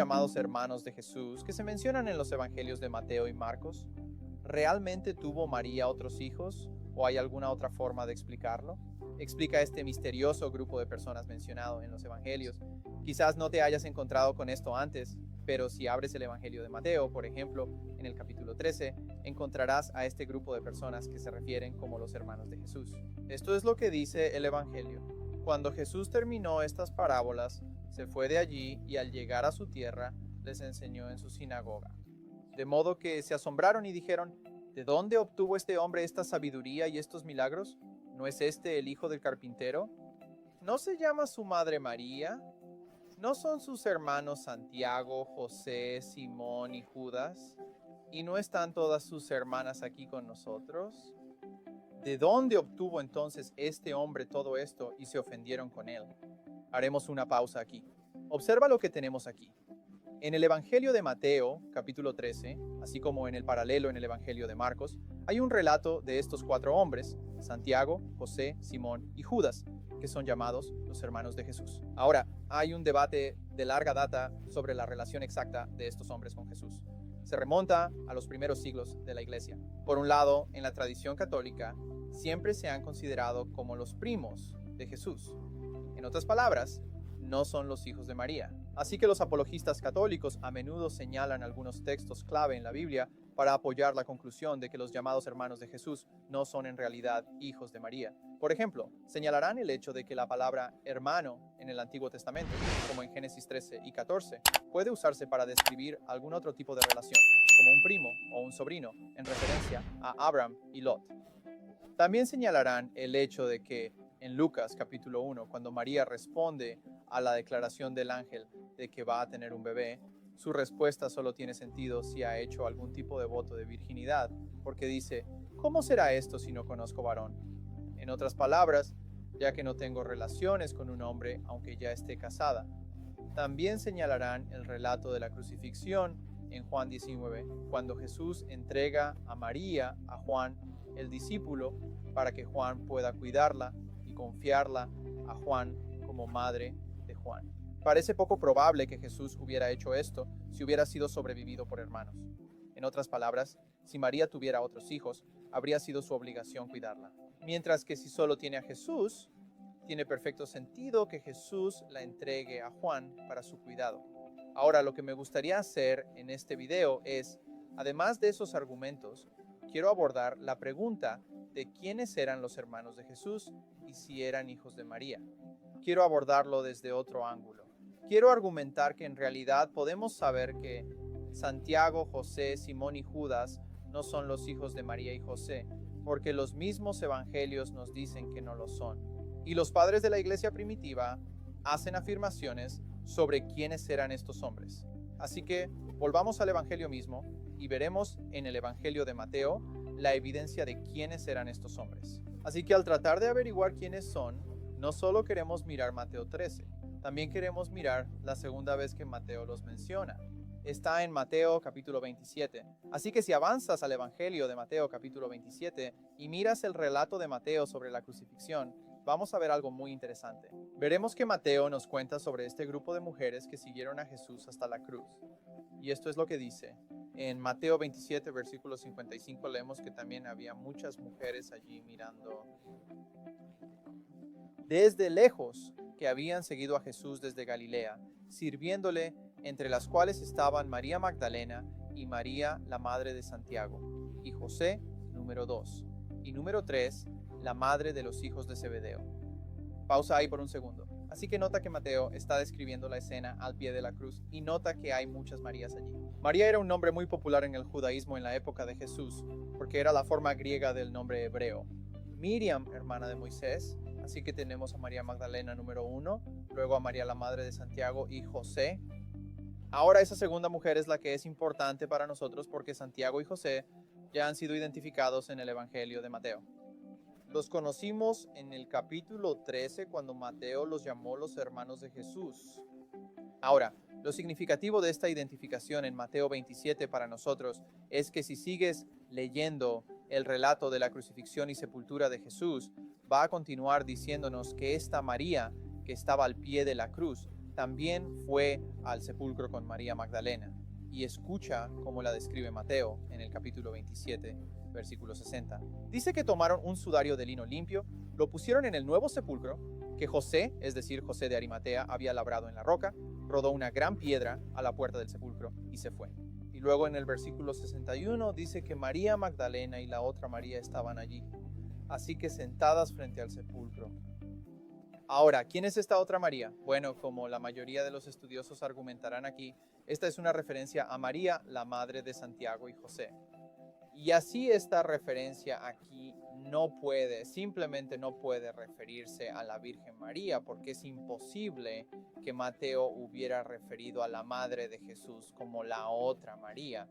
llamados hermanos de Jesús, que se mencionan en los evangelios de Mateo y Marcos, ¿realmente tuvo María otros hijos? ¿O hay alguna otra forma de explicarlo? Explica este misterioso grupo de personas mencionado en los evangelios. Quizás no te hayas encontrado con esto antes, pero si abres el evangelio de Mateo, por ejemplo, en el capítulo 13, encontrarás a este grupo de personas que se refieren como los hermanos de Jesús. Esto es lo que dice el evangelio. Cuando Jesús terminó estas parábolas, se fue de allí y al llegar a su tierra, les enseñó en su sinagoga. De modo que se asombraron y dijeron: ¿de dónde obtuvo este hombre esta sabiduría y estos milagros? ¿No es este el hijo del carpintero? ¿No se llama su madre María? ¿No son sus hermanos Santiago, José, Simón y Judas? ¿Y no están todas sus hermanas aquí con nosotros? ¿De dónde obtuvo entonces este hombre todo esto? Y se ofendieron con él. Haremos una pausa aquí. Observa lo que tenemos aquí. En el Evangelio de Mateo, capítulo 13, así como en el paralelo en el Evangelio de Marcos, hay un relato de estos 4 hombres, Santiago, José, Simón y Judas, que son llamados los hermanos de Jesús. Ahora, hay un debate de larga data sobre la relación exacta de estos hombres con Jesús. Se remonta a los primeros siglos de la Iglesia. Por un lado, en la tradición católica, siempre se han considerado como los primos de Jesús. En otras palabras, no son los hijos de María. Así que los apologistas católicos a menudo señalan algunos textos clave en la Biblia para apoyar la conclusión de que los llamados hermanos de Jesús no son en realidad hijos de María. Por ejemplo, señalarán el hecho de que la palabra hermano en el Antiguo Testamento, como en Génesis 13 y 14, puede usarse para describir algún otro tipo de relación, como un primo o un sobrino, en referencia a Abraham y Lot. También señalarán el hecho de que en Lucas capítulo 1, cuando María responde a la declaración del ángel de que va a tener un bebé, su respuesta solo tiene sentido si ha hecho algún tipo de voto de virginidad, porque dice: ¿cómo será esto si no conozco varón? En otras palabras, ya que no tengo relaciones con un hombre aunque ya esté casada. También señalarán el relato de la crucifixión en Juan 19, cuando Jesús entrega a María a Juan, el discípulo, para que Juan pueda cuidarla y confiarla a Juan como madre de Juan. Parece poco probable que Jesús hubiera hecho esto si hubiera sido sobrevivido por hermanos. En otras palabras, si María tuviera otros hijos, habría sido su obligación cuidarla. Mientras que si solo tiene a Jesús, tiene perfecto sentido que Jesús la entregue a Juan para su cuidado. Ahora, lo que me gustaría hacer en este video es, además de esos argumentos, quiero abordar la pregunta de quiénes eran los hermanos de Jesús y si eran hijos de María. Quiero abordarlo desde otro ángulo. Quiero argumentar que en realidad podemos saber que Santiago, José, Simón y Judas no son los hijos de María y José, porque los mismos evangelios nos dicen que no lo son. Y los padres de la iglesia primitiva hacen afirmaciones sobre quiénes eran estos hombres. Así que volvamos al evangelio mismo y veremos en el evangelio de Mateo la evidencia de quiénes eran estos hombres. Así que al tratar de averiguar quiénes son, no solo queremos mirar Mateo 13, también queremos mirar la segunda vez que Mateo los menciona. Está en Mateo capítulo 27. Así que si avanzas al evangelio de Mateo capítulo 27 y miras el relato de Mateo sobre la crucifixión, vamos a ver algo muy interesante. Veremos que Mateo nos cuenta sobre este grupo de mujeres que siguieron a Jesús hasta la cruz. Y esto es lo que dice. En Mateo 27, versículo 55, leemos que también había muchas mujeres allí mirando desde lejos, que habían seguido a Jesús desde Galilea, sirviéndole, entre las cuales estaban María Magdalena y María, la madre de Santiago, y José, número 2, y número 3, la madre de los hijos de Zebedeo. Pausa ahí por un segundo. Así que nota que Mateo está describiendo la escena al pie de la cruz y nota que hay muchas Marías allí. María era un nombre muy popular en el judaísmo en la época de Jesús, porque era la forma griega del nombre hebreo. Miriam, hermana de Moisés, así que tenemos a María Magdalena número 1, luego a María la madre de Santiago y José. Ahora esa segunda mujer es la que es importante para nosotros porque Santiago y José ya han sido identificados en el Evangelio de Mateo. Los conocimos en el capítulo 13 cuando Mateo los llamó los hermanos de Jesús. Ahora, lo significativo de esta identificación en Mateo 27 para nosotros es que si sigues leyendo el relato de la crucifixión y sepultura de Jesús, va a continuar diciéndonos que esta María, que estaba al pie de la cruz, también fue al sepulcro con María Magdalena. Y escucha cómo la describe Mateo en el capítulo 27, versículo 60. Dice que tomaron un sudario de lino limpio, lo pusieron en el nuevo sepulcro, que José, es decir, José de Arimatea, había labrado en la roca, rodó una gran piedra a la puerta del sepulcro y se fue. Y luego en el versículo 61 dice que María Magdalena y la otra María estaban allí, así que sentadas frente al sepulcro. Ahora, ¿quién es esta otra María? Bueno, como la mayoría de los estudiosos argumentarán aquí, esta es una referencia a María, la madre de Santiago y José. Y así esta referencia aquí simplemente no puede referirse a la Virgen María, porque es imposible que Mateo hubiera referido a la madre de Jesús como la otra María.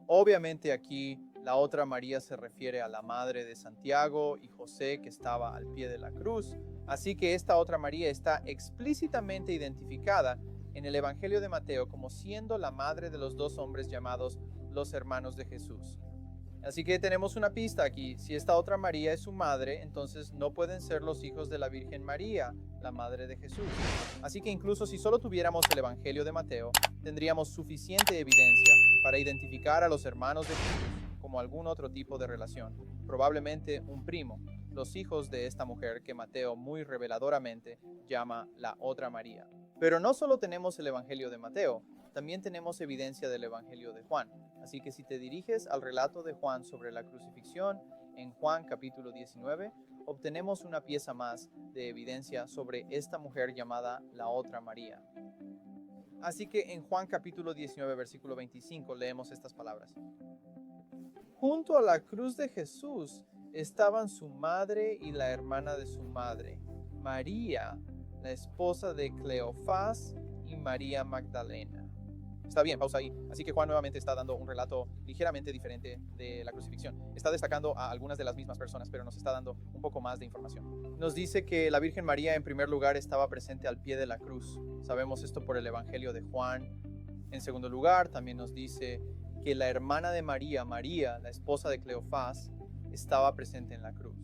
Obviamente aquí la otra María se refiere a la madre de Santiago y José que estaba al pie de la cruz, así que esta otra María está explícitamente identificada en el Evangelio de Mateo como siendo la madre de los dos hombres llamados los hermanos de Jesús. Así que tenemos una pista aquí. Si esta otra María es su madre, entonces no pueden ser los hijos de la Virgen María, la madre de Jesús. Así que incluso si solo tuviéramos el Evangelio de Mateo, tendríamos suficiente evidencia para identificar a los hermanos de Jesús como algún otro tipo de relación, probablemente un primo, los hijos de esta mujer que Mateo muy reveladoramente llama la otra María. Pero no solo tenemos el Evangelio de Mateo, también tenemos evidencia del Evangelio de Juan. Así que si te diriges al relato de Juan sobre la crucifixión, en Juan capítulo 19, obtenemos una pieza más de evidencia sobre esta mujer llamada la otra María. Así que en Juan capítulo 19, versículo 25, leemos estas palabras. Junto a la cruz de Jesús estaban su madre y la hermana de su madre, María, la esposa de Cleofás, y María Magdalena. Está bien, pausa ahí. Así que Juan nuevamente está dando un relato ligeramente diferente de la crucifixión. Está destacando a algunas de las mismas personas, pero nos está dando un poco más de información. Nos dice que la Virgen María en primer lugar estaba presente al pie de la cruz. Sabemos esto por el Evangelio de Juan. En segundo lugar, también nos dice que la hermana de María, María, la esposa de Cleofás, estaba presente en la cruz.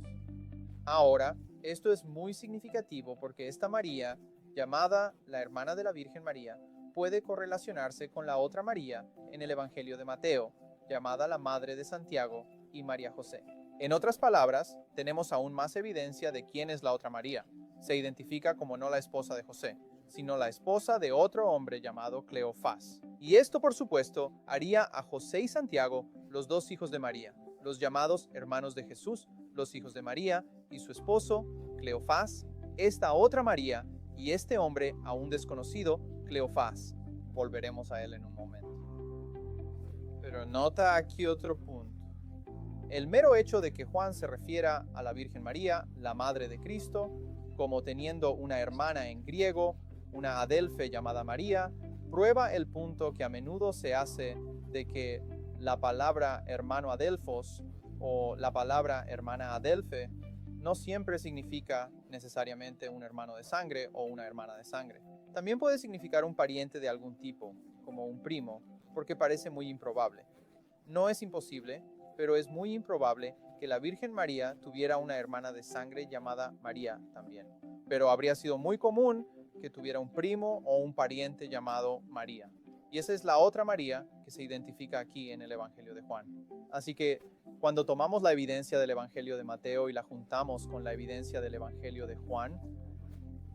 Ahora, esto es muy significativo porque esta María, llamada la hermana de la Virgen María, puede correlacionarse con la otra María en el Evangelio de Mateo, llamada la madre de Santiago y María José. En otras palabras, tenemos aún más evidencia de quién es la otra María. Se identifica como no la esposa de José, sino la esposa de otro hombre llamado Cleofás. Y esto, por supuesto, haría a José y Santiago los dos hijos de María, los llamados hermanos de Jesús, los hijos de María y su esposo, Cleofás, esta otra María y este hombre aún desconocido, Cleofás. Volveremos a él en un momento. Pero nota aquí otro punto. El mero hecho de que Juan se refiera a la Virgen María, la Madre de Cristo, como teniendo una hermana en griego, una adelfe llamada María, prueba el punto que a menudo se hace de que la palabra hermano adelfos o la palabra hermana adelfe no siempre significa necesariamente un hermano de sangre o una hermana de sangre. También puede significar un pariente de algún tipo, como un primo, porque parece muy improbable. No es imposible, pero es muy improbable que la Virgen María tuviera una hermana de sangre llamada María también. Pero habría sido muy común que tuviera un primo o un pariente llamado María. Y esa es la otra María que se identifica aquí en el Evangelio de Juan. Así que cuando tomamos la evidencia del Evangelio de Mateo y la juntamos con la evidencia del Evangelio de Juan,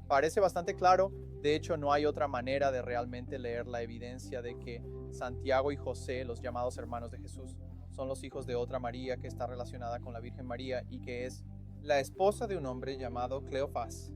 parece bastante claro. De hecho, no hay otra manera de realmente leer la evidencia de que Santiago y José, los llamados hermanos de Jesús, son los hijos de otra María que está relacionada con la Virgen María y que es la esposa de un hombre llamado Cleofás.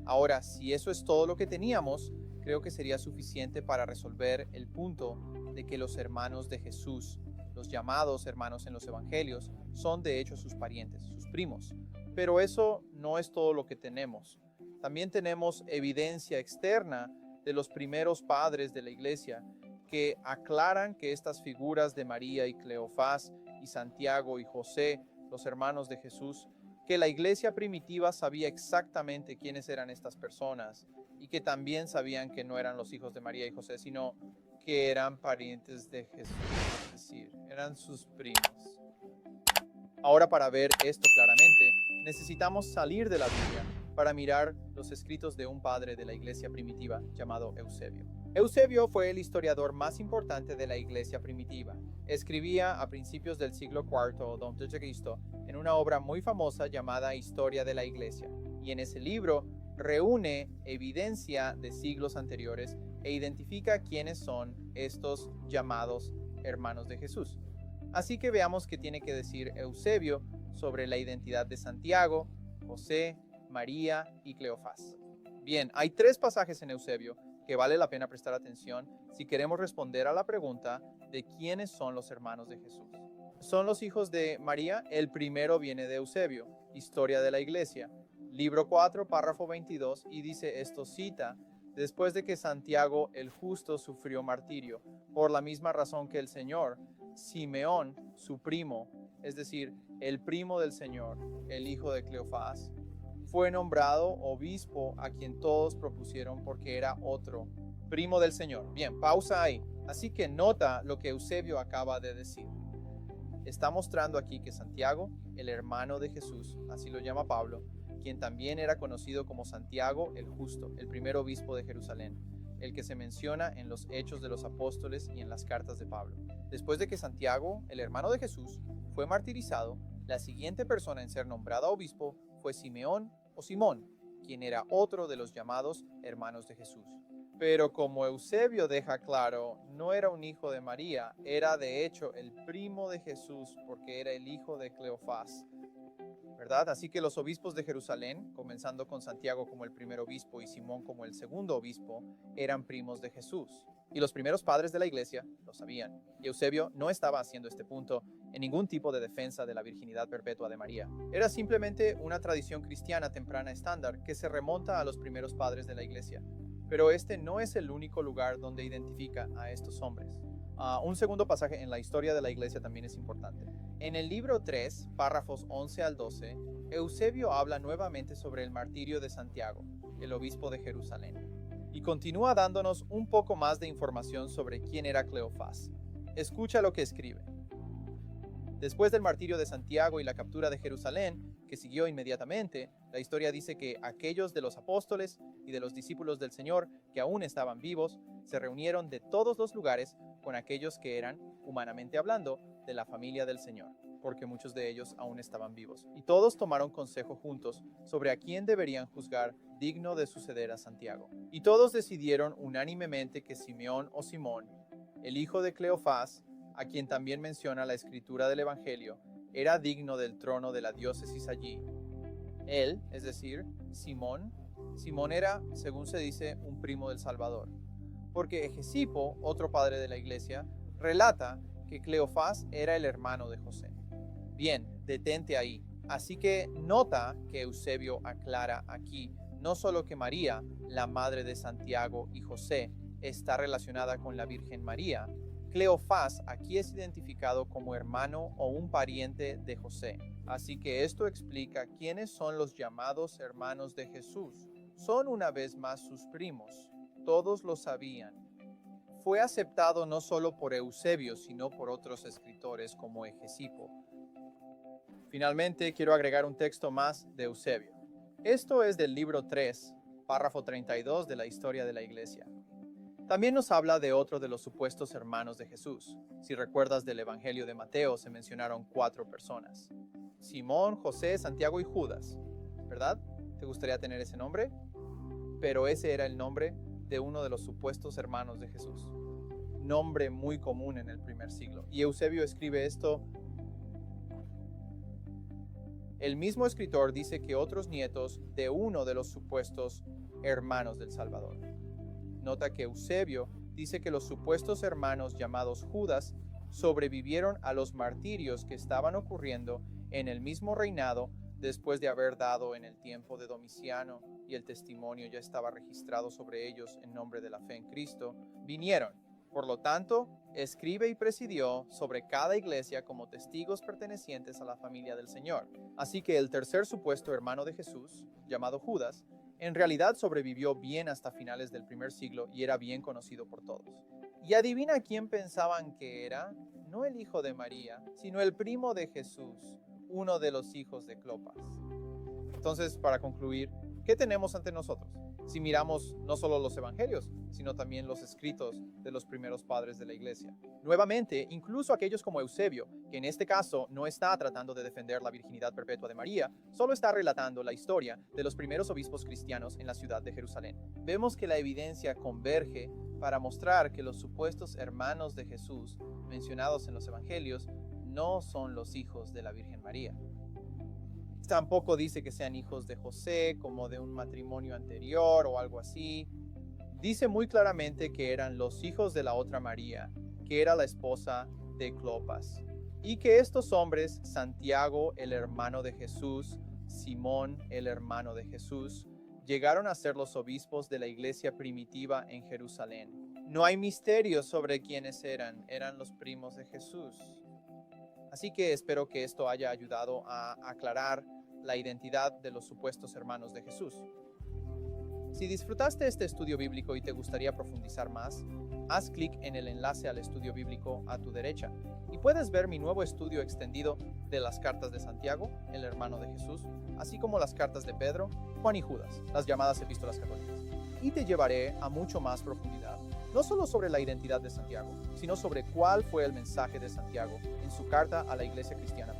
Ahora, si eso es todo lo que teníamos, creo que sería suficiente para resolver el punto de que los hermanos de Jesús, los llamados hermanos en los evangelios, son de hecho sus parientes, sus primos. Pero eso no es todo lo que tenemos. También tenemos evidencia externa de los primeros padres de la iglesia que aclaran que estas figuras de María y Cleofás y Santiago y José, los hermanos de Jesús, que la iglesia primitiva sabía exactamente quiénes eran estas personas y que también sabían que no eran los hijos de María y José, sino que eran parientes de Jesús, es decir, eran sus primos. Ahora, para ver esto claramente, necesitamos salir de la Biblia para mirar los escritos de un padre de la iglesia primitiva llamado Eusebio. Eusebio fue el historiador más importante de la iglesia primitiva. Escribía a principios del siglo IV d.C. en una obra muy famosa llamada Historia de la Iglesia, y en ese libro reúne evidencia de siglos anteriores e identifica quiénes son estos llamados hermanos de Jesús. Así que veamos qué tiene que decir Eusebio sobre la identidad de Santiago, José, María y Cleofás. Bien, hay 3 pasajes en Eusebio que vale la pena prestar atención si queremos responder a la pregunta de quiénes son los hermanos de Jesús. ¿Son los hijos de María? El primero viene de Eusebio, Historia de la Iglesia, libro 4, párrafo 22, y dice, esto cita, después de que Santiago el justo sufrió martirio, por la misma razón que el Señor, Simeón, su primo, es decir, el primo del Señor, el hijo de Cleofás, fue nombrado obispo a quien todos propusieron porque era otro, primo del Señor. Bien, pausa ahí. Así que nota lo que Eusebio acaba de decir. Está mostrando aquí que Santiago, el hermano de Jesús, así lo llama Pablo, quien también era conocido como Santiago el Justo, el primer obispo de Jerusalén, el que se menciona en los Hechos de los Apóstoles y en las cartas de Pablo. Después de que Santiago, el hermano de Jesús, fue martirizado, la siguiente persona en ser nombrada obispo fue Simeón o Simón, quien era otro de los llamados hermanos de Jesús. Pero como Eusebio deja claro, no era un hijo de María, era de hecho el primo de Jesús porque era el hijo de Cleofás, ¿verdad? Así que los obispos de Jerusalén, comenzando con Santiago como el primer obispo y Simón como el segundo obispo, eran primos de Jesús. Y los primeros padres de la iglesia lo sabían. Y Eusebio no estaba haciendo este punto en ningún tipo de defensa de la virginidad perpetua de María. Era simplemente una tradición cristiana temprana estándar que se remonta a los primeros padres de la iglesia. Pero este no es el único lugar donde identifica a estos hombres. Un segundo pasaje en la historia de la iglesia también es importante. En el libro 3, párrafos 11 al 12, Eusebio habla nuevamente sobre el martirio de Santiago, el obispo de Jerusalén, y continúa dándonos un poco más de información sobre quién era Cleofás. Escucha lo que escribe. Después del martirio de Santiago y la captura de Jerusalén, que siguió inmediatamente, la historia dice que aquellos de los apóstoles y de los discípulos del Señor que aún estaban vivos, se reunieron de todos los lugares con aquellos que eran, humanamente hablando, de la familia del Señor, porque muchos de ellos aún estaban vivos. Y todos tomaron consejo juntos sobre a quién deberían juzgar digno de suceder a Santiago. Y todos decidieron unánimemente que Simeón o Simón, el hijo de Cleofás, a quien también menciona la escritura del Evangelio, era digno del trono de la diócesis allí. Él, es decir, Simón era, según se dice, un primo del Salvador, porque Egesipo, otro padre de la iglesia, relata que Cleofás era el hermano de José. Bien, detente ahí. Así que nota que Eusebio aclara aquí no solo que María, la madre de Santiago y José, está relacionada con la Virgen María. Cleofás aquí es identificado como hermano o un pariente de José. Así que esto explica quiénes son los llamados hermanos de Jesús. Son una vez más sus primos. Todos lo sabían. Fue aceptado no solo por Eusebio, sino por otros escritores como Egesipo. Finalmente, quiero agregar un texto más de Eusebio. Esto es del libro 3, párrafo 32 de la historia de la iglesia. También nos habla de otro de los supuestos hermanos de Jesús. Si recuerdas del Evangelio de Mateo, se mencionaron 4 personas: Simón, José, Santiago y Judas, ¿verdad? ¿Te gustaría tener ese nombre? Pero ese era el nombre de uno de los supuestos hermanos de Jesús. Nombre muy común en el primer siglo. Y Eusebio escribe esto. El mismo escritor dice que otros nietos de uno de los supuestos hermanos del Salvador. Nota que Eusebio dice que los supuestos hermanos llamados Judas sobrevivieron a los martirios que estaban ocurriendo en el mismo reinado después de haber dado en el tiempo de Domiciano, y el testimonio ya estaba registrado sobre ellos en nombre de la fe en Cristo, vinieron. Por lo tanto, escribe y presidió sobre cada iglesia como testigos pertenecientes a la familia del Señor. Así que el tercer supuesto hermano de Jesús, llamado Judas, en realidad sobrevivió bien hasta finales del primer siglo y era bien conocido por todos. Y adivina quién pensaban que era, no el hijo de María, sino el primo de Jesús, uno de los hijos de Clopas. Entonces, para concluir, ¿Qué tenemos ante nosotros? Si miramos no solo los evangelios, sino también los escritos de los primeros padres de la iglesia. Nuevamente, incluso aquellos como Eusebio, que en este caso no está tratando de defender la virginidad perpetua de María, solo está relatando la historia de los primeros obispos cristianos en la ciudad de Jerusalén. Vemos que la evidencia converge para mostrar que los supuestos hermanos de Jesús mencionados en los evangelios no son los hijos de la Virgen María. Tampoco dice que sean hijos de José, como de un matrimonio anterior o algo así. Dice muy claramente que eran los hijos de la otra María, que era la esposa de Clopas, y que estos hombres, Santiago, el hermano de Jesús, Simón, el hermano de Jesús, llegaron a ser los obispos de la iglesia primitiva en Jerusalén. No hay misterio sobre quiénes eran los primos de Jesús. Así que espero que esto haya ayudado a aclarar la identidad de los supuestos hermanos de Jesús. Si disfrutaste este estudio bíblico y te gustaría profundizar más, haz clic en el enlace al estudio bíblico a tu derecha y puedes ver mi nuevo estudio extendido de las cartas de Santiago, el hermano de Jesús, así como las cartas de Pedro, Juan y Judas, las llamadas epístolas católicas. Y te llevaré a mucho más profundidad, no solo sobre la identidad de Santiago, sino sobre cuál fue el mensaje de Santiago en su carta a la iglesia cristiana